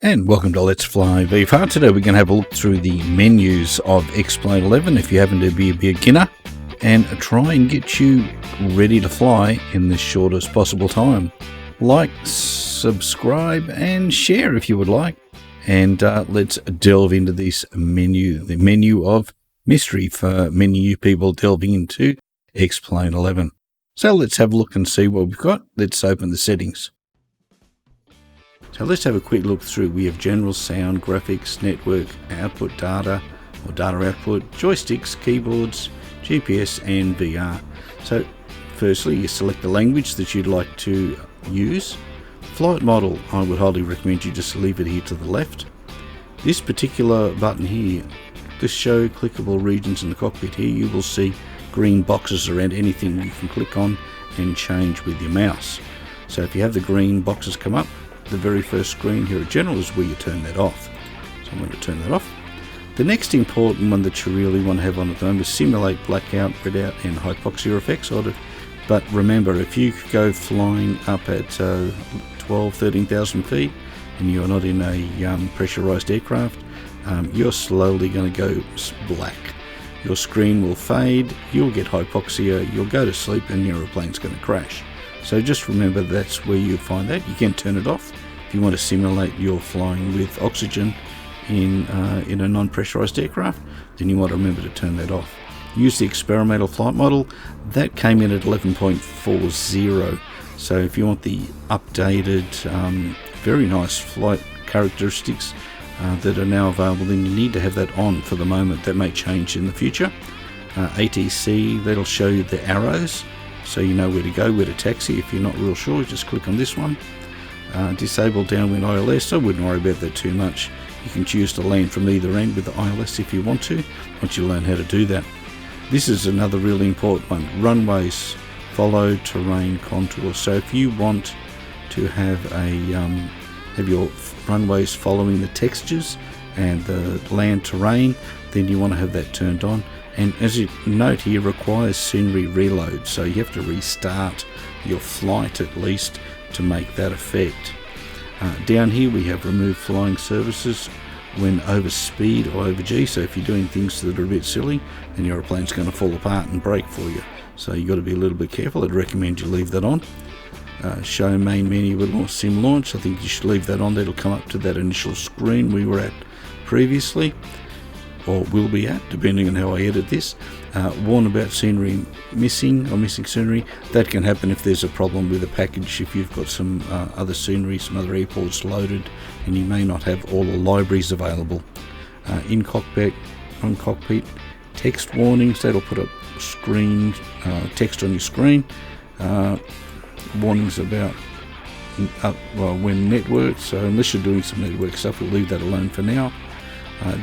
And welcome to Let's Fly VFR. Today we're going to have a look through the menus of X-Plane 11 if you happen to be a beginner, and try and get you ready to fly in the shortest possible time. Like, subscribe and share if you would like. And let's delve into this menu, the menu of mystery for many new people delving into X-Plane 11. So let's have a look and see what we've got. Let's open the settings. So let's have a quick look through. We have general, sound, graphics, network, output data or data output, joysticks, keyboards, GPS and VR. So firstly, you select the language that you'd like to use. Flight model, I would highly recommend you just leave it here to the left. This particular button here, to show clickable regions in the cockpit here, you will see green boxes around anything you can click on and change with your mouse. So if you have the green boxes come up, the very first screen here at general is where you turn that off. So I'm going to turn that off. The next important one that you really want to have on at the moment is simulate blackout, redout and hypoxia effects. But remember, if you go flying up at 13,000 feet and you're not in a pressurized aircraft, you're slowly going to go black. Your screen will fade, you'll get hypoxia, you'll go to sleep and your airplane's going to crash. So just remember that's where you find that. You can turn it off if you want to simulate you're flying with oxygen in a non-pressurized aircraft. Then you want to remember to turn that off. Use the experimental flight model. That came in at 11.40. So if you want the updated, very nice flight characteristics that are now available, then you need to have that on for the moment. That may change in the future. ATC, that'll show you the arrows, so you know where to go, where to taxi. If you're not real sure, just click on this one. Disable downwind ILS, I wouldn't worry about that too much. You can choose to land from either end with the ILS if you want to, once you learn how to do that. This is another really important one. Runways follow terrain contours. So if you want to have your runways following the textures and the land terrain, then you want to have that turned on. And as you note here, requires scenery reload, so you have to restart your flight at least to make that effect. Down here we have remove flying services when over speed or over G, so if you're doing things that are a bit silly, then your airplane's going to fall apart and break for you. So you've got to be a little bit careful. I'd recommend you leave that on. Show main menu with sim launch, I think you should leave that on. That'll come up to that initial screen we were at previously, or will be at, depending on how I edit this. Warn about scenery missing scenery. That can happen if there's a problem with a package, if you've got some other scenery, some other airports loaded, and you may not have all the libraries available. In cockpit, on cockpit, text warnings, that'll put up screen text on your screen. Warnings about when networked, so unless you're doing some network stuff, we'll leave that alone for now.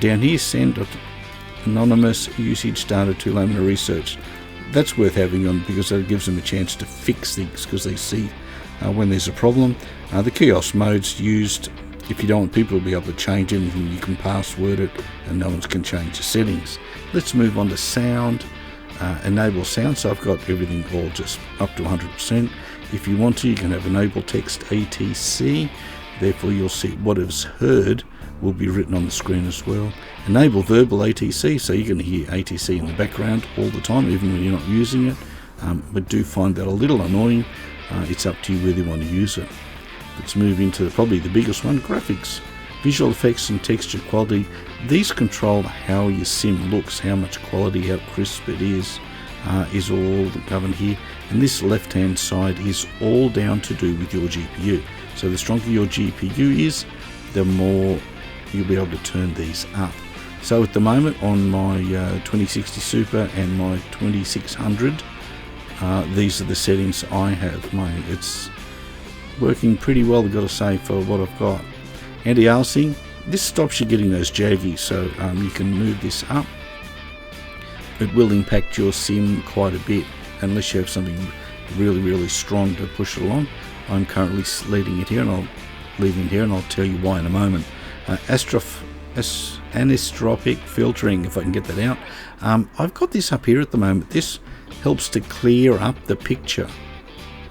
Down here, send anonymous usage data to Laminar Research. That's worth having on because that gives them a chance to fix things, because they see when there's a problem. The kiosk mode's used if you don't want people to be able to change anything. You can password it and no one can change the settings. Let's move on to sound. Enable sound, so I've got everything all just up to 100%. If you want to, you can have enable text ATC, therefore you'll see what is heard will be written on the screen as well. Enable verbal ATC, so you're going to hear ATC in the background all the time, even when you're not using it, but do find that a little annoying. It's up to you whether you want to use it. Let's move into probably the biggest one, graphics. Visual effects and texture quality. These control how your sim looks, how much quality, how crisp it is all governed here. And this left hand side is all down to do with your GPU. So the stronger your GPU is, the more you'll be able to turn these up. So at the moment on my 2060 Super and my 2600, these are the settings I have. It's working pretty well, I've got to say, for what I've got. Anti-aliasing, this stops you getting those jaggies, so you can move this up. It will impact your sim quite a bit unless you have something really, really strong to push it along. I'm currently leaving it here, and I'll tell you why in a moment. Anisotropic filtering, if I can get that out. I've got this up here at the moment. This helps to clear up the picture.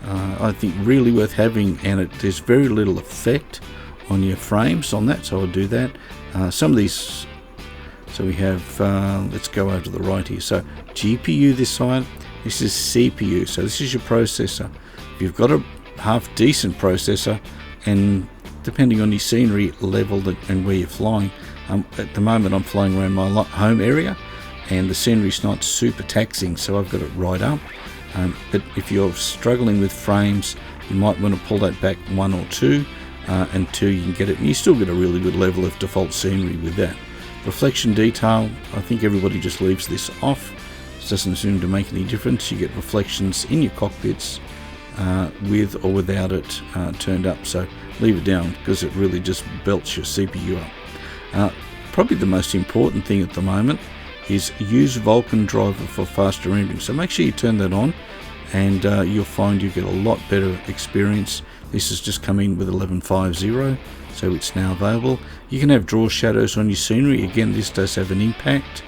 I think really worth having, and there's very little effect on your frames on that, so I'll do that. Some of these, so we have, let's go over to the right here. So GPU this side, this is CPU, so this is your processor. If you've got a half decent processor, and depending on your scenery level and where you're flying, at the moment I'm flying around my home area, and the scenery's not super taxing, so I've got it right up. But if you're struggling with frames, you might want to pull that back 1 or 2, until you can get it, and you still get a really good level of default scenery with that. Reflection detail, I think everybody just leaves this off. It doesn't seem to make any difference. You get reflections in your cockpits with or without it turned up, so leave it down because it really just belts your CPU up. Probably the most important thing at the moment is use Vulkan driver for faster rendering, so make sure you turn that on, and you'll find you get a lot better experience. This has just come in with 11.50, so it's now available. You can have draw shadows on your scenery. Again, this does have an impact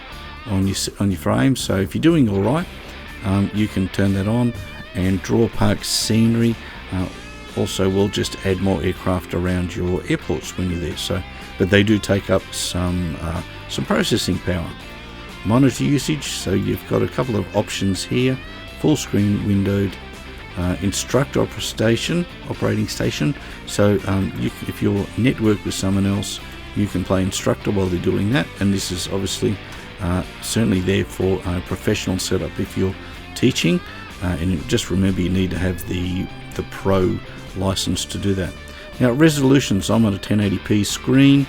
on your frames, so if you're doing all right, you can turn that on. And draw park scenery also will just add more aircraft around your airports when you're there. So, but they do take up some processing power. Monitor usage, so you've got a couple of options here. Full screen windowed, instructor operating station. So if you're networked with someone else, you can play instructor while they're doing that. And this is obviously certainly there for a professional setup if you're teaching. And just remember, you need to have the Pro license to do that. Now, resolutions, I'm on a 1080p screen,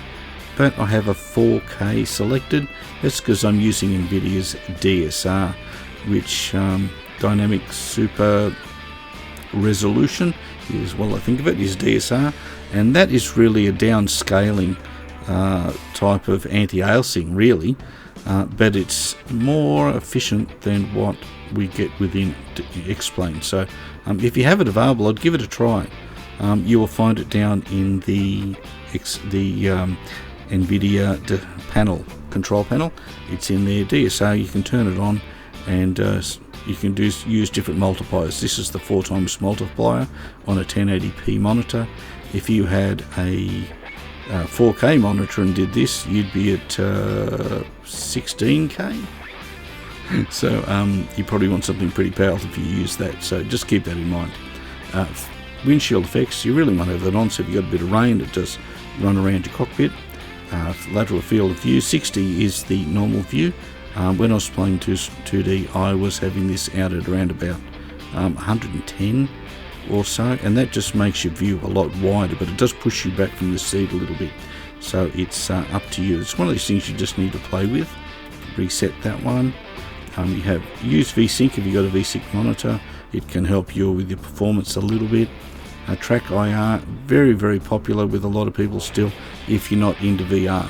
but I have a 4K selected. That's because I'm using NVIDIA's DSR, which Dynamic Super Resolution is, well, I think of it, is DSR, and that is really a downscaling type of anti-aliasing, really. But it's more efficient than what we get within X-Plane. So if you have it available, I'd give it a try. You will find it down in the NVIDIA panel, control panel. It's in there, DSR. You can turn it on, and you can use different multipliers. This is the 4x multiplier on a 1080p monitor. If you had a 4K monitor and did this, you'd be at 16K. So you probably want something pretty powerful if you use that, so just keep that in mind. Windshield effects, you really want to have that on, so if you've got a bit of rain, it does run around your cockpit. Lateral field of view, 60 is the normal view. When I was playing 2D, I was having this out at around about 110 or so, and that just makes your view a lot wider, but it does push you back from the seat a little bit, so it's up to you. It's one of these things you just need to play with. Reset that one. You have use VSync if you've got a VSync monitor. It can help you with your performance a little bit. Track IR, very, very popular with a lot of people still if you're not into VR.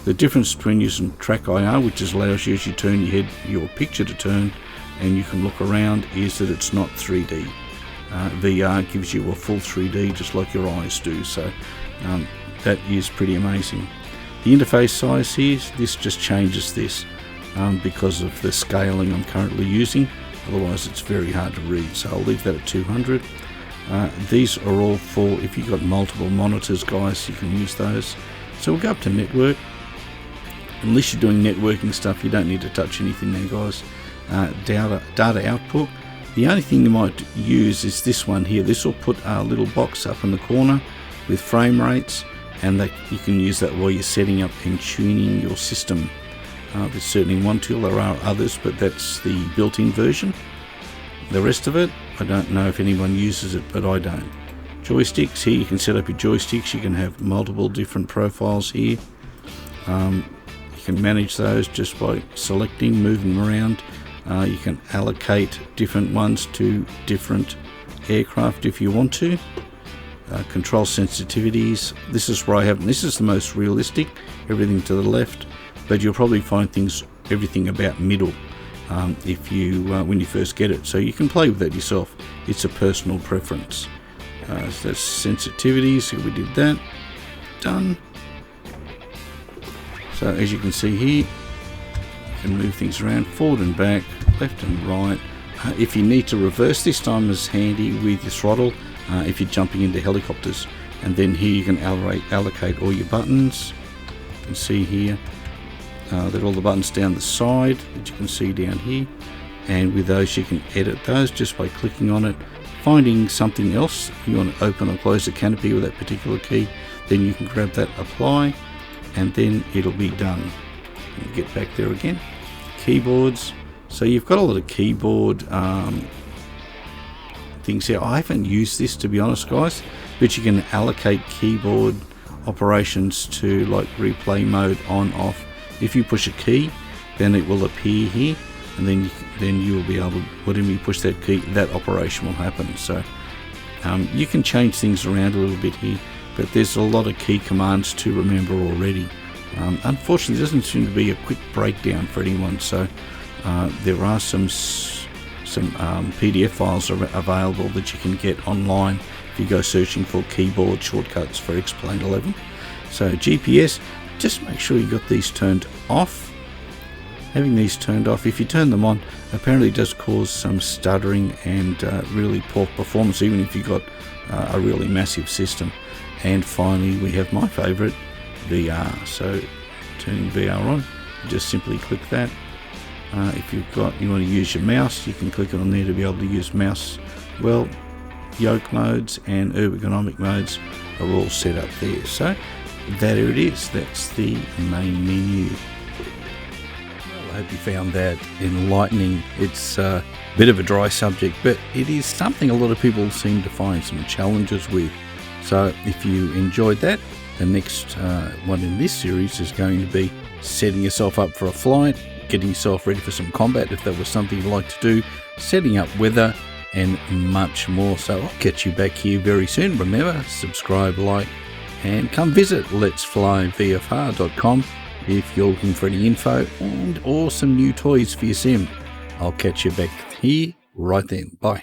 The difference between using Track IR, which just allows you, as you turn your head, your picture to turn, and you can look around, is that it's not 3D. VR gives you a full 3D just like your eyes do, so that is pretty amazing. The interface size here, this just changes this because of the scaling I'm currently using, otherwise it's very hard to read, so I'll leave that at 200. These are all for if you've got multiple monitors, guys, you can use those. So we'll go up to network. Unless you're doing networking stuff, you don't need to touch anything there, guys. Data output. The only thing you might use is this one here. This will put a little box up in the corner with frame rates, and that you can use that while you're setting up and tuning your system. There's certainly one tool. There are others, but that's the built-in version. The rest of it, I don't know if anyone uses it, but I don't. Joysticks, here you can set up your joysticks. You can have multiple different profiles here. You can manage those just by selecting, moving them around. You can allocate different ones to different aircraft if you want to. Control sensitivities. This is where I have, this is the most realistic, everything to the left, but you'll probably find everything about middle if you when you first get it. So you can play with that yourself. It's a personal preference. So that's sensitivity. So we did that. Done. So as you can see here, you can move things around forward and back, left and right. If you need to reverse, this time is handy with your throttle if you're jumping into helicopters. And then here you can allocate all your buttons. You can see here that all the buttons down the side that you can see down here, and with those you can edit those just by clicking on it, finding something else you want to open or close the canopy with that particular key, then you can grab that, apply, and then it'll be done. Get back there again. Keyboards. So you've got a lot of keyboard things here. I haven't used this, to be honest, guys, but you can allocate keyboard operations to like replay mode, on, off. If you push a key, then it will appear here, and then you will be able to, whenever you push that key, that operation will happen. So you can change things around a little bit here, but there's a lot of key commands to remember already. Unfortunately, there doesn't seem to be a quick breakdown for anyone, so there are some PDF files available that you can get online if you go searching for keyboard shortcuts for Explain 11. So GPS, just make sure you got these turned off. Having these turned off, if you turn them on, apparently it does cause some stuttering and really poor performance, even if you've got a really massive system. And finally, we have my favorite, VR. So turning VR on, just simply click that. If you want to use your mouse, you can click it on there to be able to use mouse. Well, yoke modes and ergonomic modes are all set up there. So there it is. That's the main menu. Well, I hope you found that enlightening. It's a bit of a dry subject, but it is something a lot of people seem to find some challenges with. So if you enjoyed that, the next one in this series is going to be setting yourself up for a flight, getting yourself ready for some combat if that was something you'd like to do, setting up weather, and much more. So I'll catch you back here very soon. Remember, subscribe, like, and come visit letsflyvfr.com if you're looking for any info and or some new toys for your sim. I'll catch you back here right then. Bye.